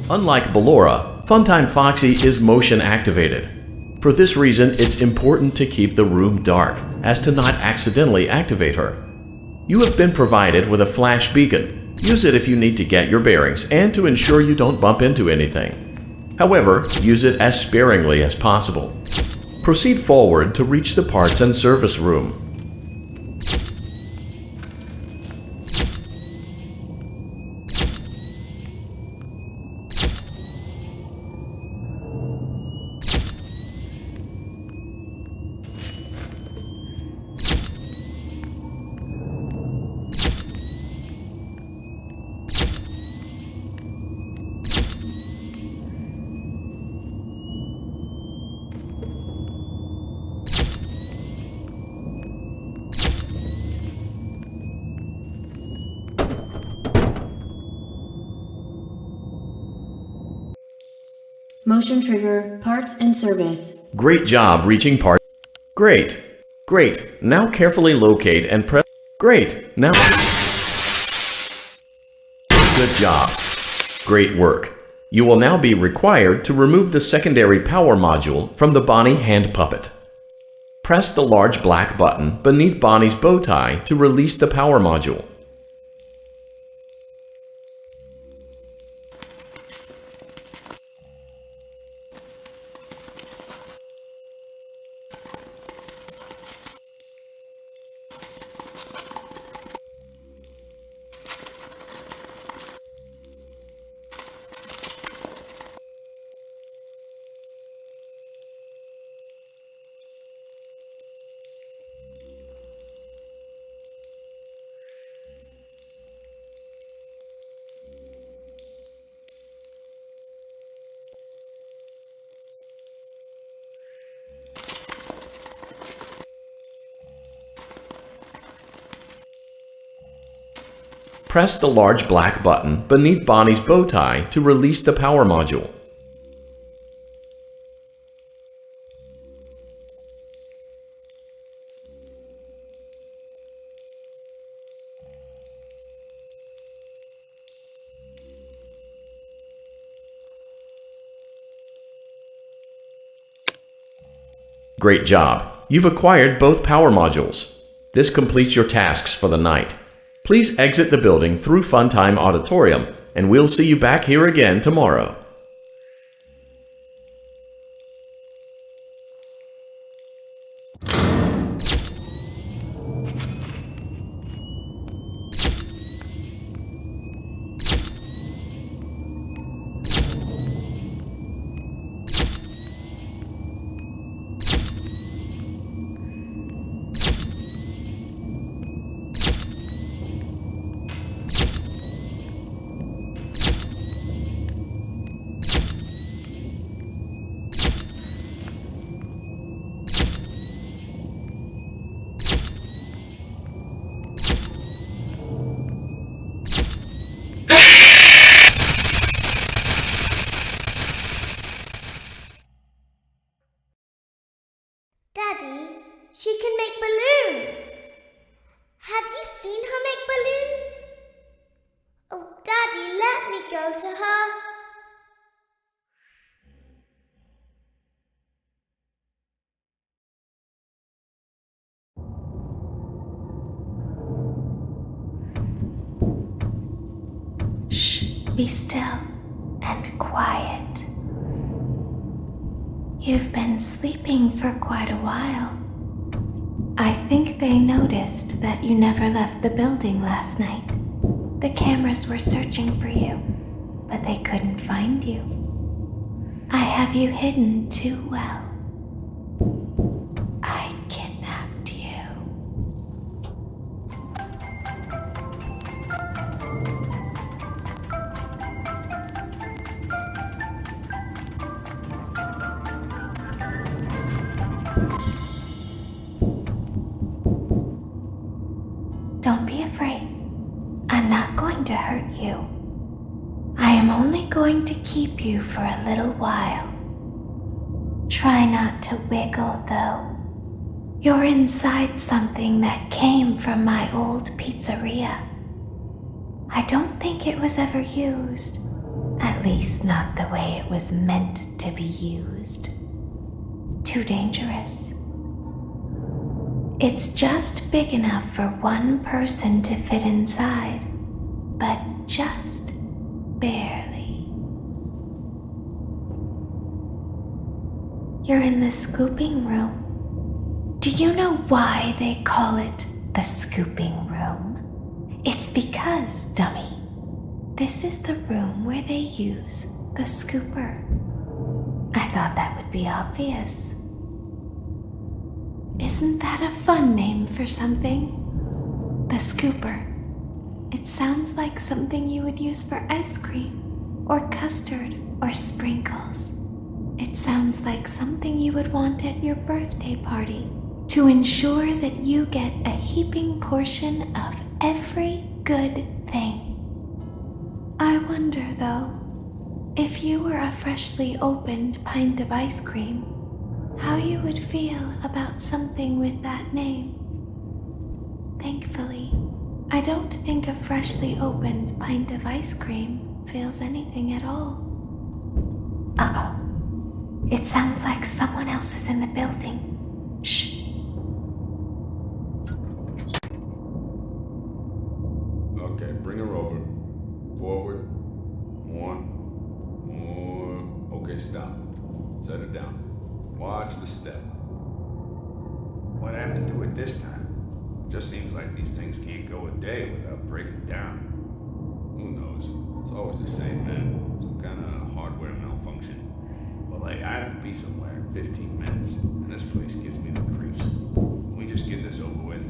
Unlike Ballora, Funtime Foxy is motion activated. For this reason, it's important to keep the room dark, as to not accidentally activate her. You have been provided with a flash beacon. Use it if you need to get your bearings and to ensure you don't bump into anything. However, use it as sparingly as possible. Proceed forward to reach the parts and service room. Motion trigger, parts and service. Great job reaching parts. Great. Great. Now carefully locate and press. Great. Now. Good job. Great work. You will now be required to remove the secondary power module from the Bonnie hand puppet. Press the large black button beneath Bonnie's bow tie to release the power module. Press the large black button beneath Bonnie's bow tie to release the power module. Great job! You've acquired both power modules. This completes your tasks for the night. Please exit the building through Funtime Auditorium, and we'll see you back here again tomorrow. Daddy, she can make balloons. Have you seen her make balloons? Oh, Daddy, let me go to her. Shh, be still and quiet. You've been sleeping for quite a while. I think they noticed that you never left the building last night. The cameras were searching for you, but they couldn't find you. I have you hidden too well. I kidnapped you. Don't be afraid. I'm not going to hurt you. I am only going to keep you for a little while. Try not to wiggle, though. You're inside something that came from my old pizzeria. I don't think it was ever used. At least not the way it was meant to be used. Too dangerous. It's just big enough for one person to fit inside, but just barely. You're in the scooping room. Do you know why they call it the scooping room? It's because, dummy, this is the room where they use the scooper. I thought that would be obvious. Isn't that a fun name for something? The scooper. It sounds like something you would use for ice cream, or custard, or sprinkles. It sounds like something you would want at your birthday party to ensure that you get a heaping portion of every good thing. I wonder, though, if you were a freshly opened pint of ice cream, how you would feel about something with that name. Thankfully, I don't think a freshly opened pint of ice cream feels anything at all. Uh-oh. It sounds like someone else is in the building. Shh. Okay, bring her over. Forward. More. Okay, stop. Set her down. Watch the step. What happened to it this time? Just seems like these things can't go a day without breaking down. Who knows? It's always the same, man. Some kind of hardware malfunction. Well, hey, I have to be somewhere in 15 minutes, and this place gives me the creeps. Can we just get this over with?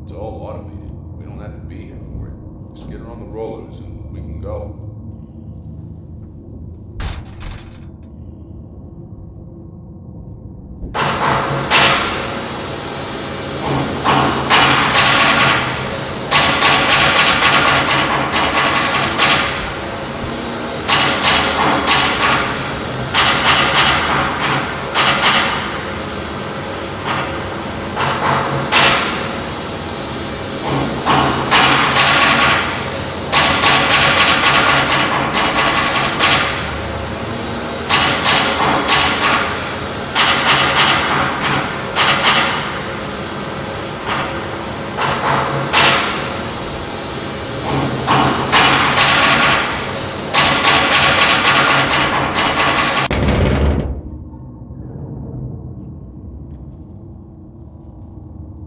It's all automated. We don't have to be here for it. Just get her on the rollers and we can go.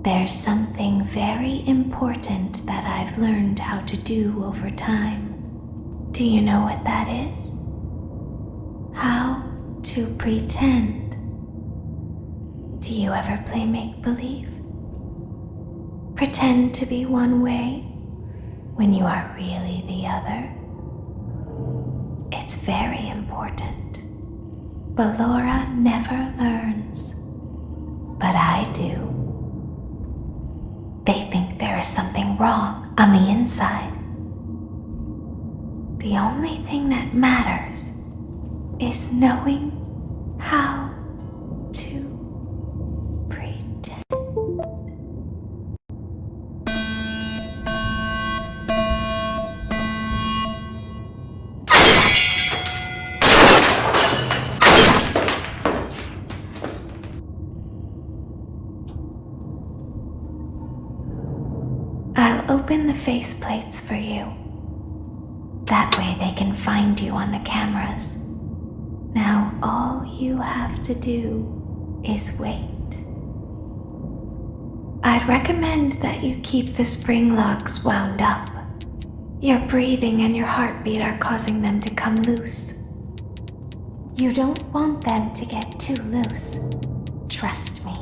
There's something very important that I've learned how to do over time. Do you know what that is? How to pretend. Do you ever play make-believe? Pretend to be one way when you are really the other. It's very important. But Laura never learns. But I do. They think there is something wrong on the inside. The only thing that matters is knowing how to pretend. I'll open the faceplates for you. That way they can find you on the cameras. Now all you have to do is wait. I'd recommend that you keep the spring locks wound up. Your breathing and your heartbeat are causing them to come loose. You don't want them to get too loose. Trust me.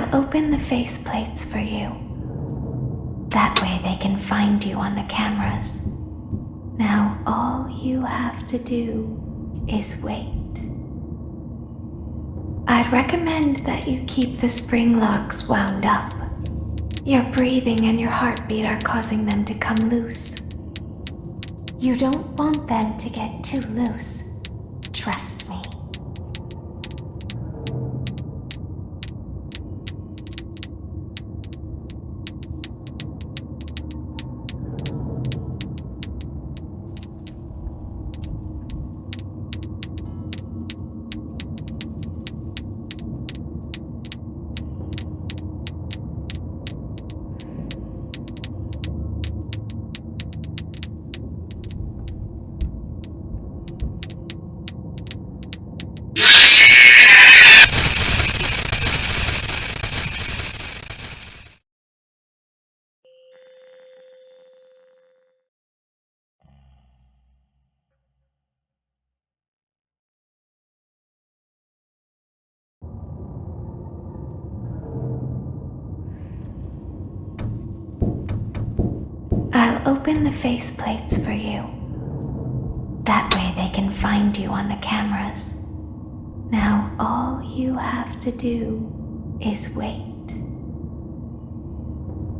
I'll open the faceplates for you. That way they can find you on the cameras. Now all you have to do is wait. I'd recommend that you keep the spring locks wound up. Your breathing and your heartbeat are causing them to come loose. You don't want them to get too loose. Trust me. I'll open the faceplates for you. That way they can find you on the cameras. Now all you have to do is wait.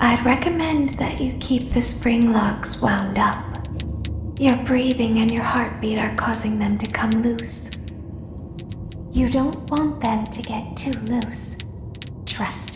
I'd recommend that you keep the spring locks wound up. Your breathing and your heartbeat are causing them to come loose. You don't want them to get too loose. Trust me.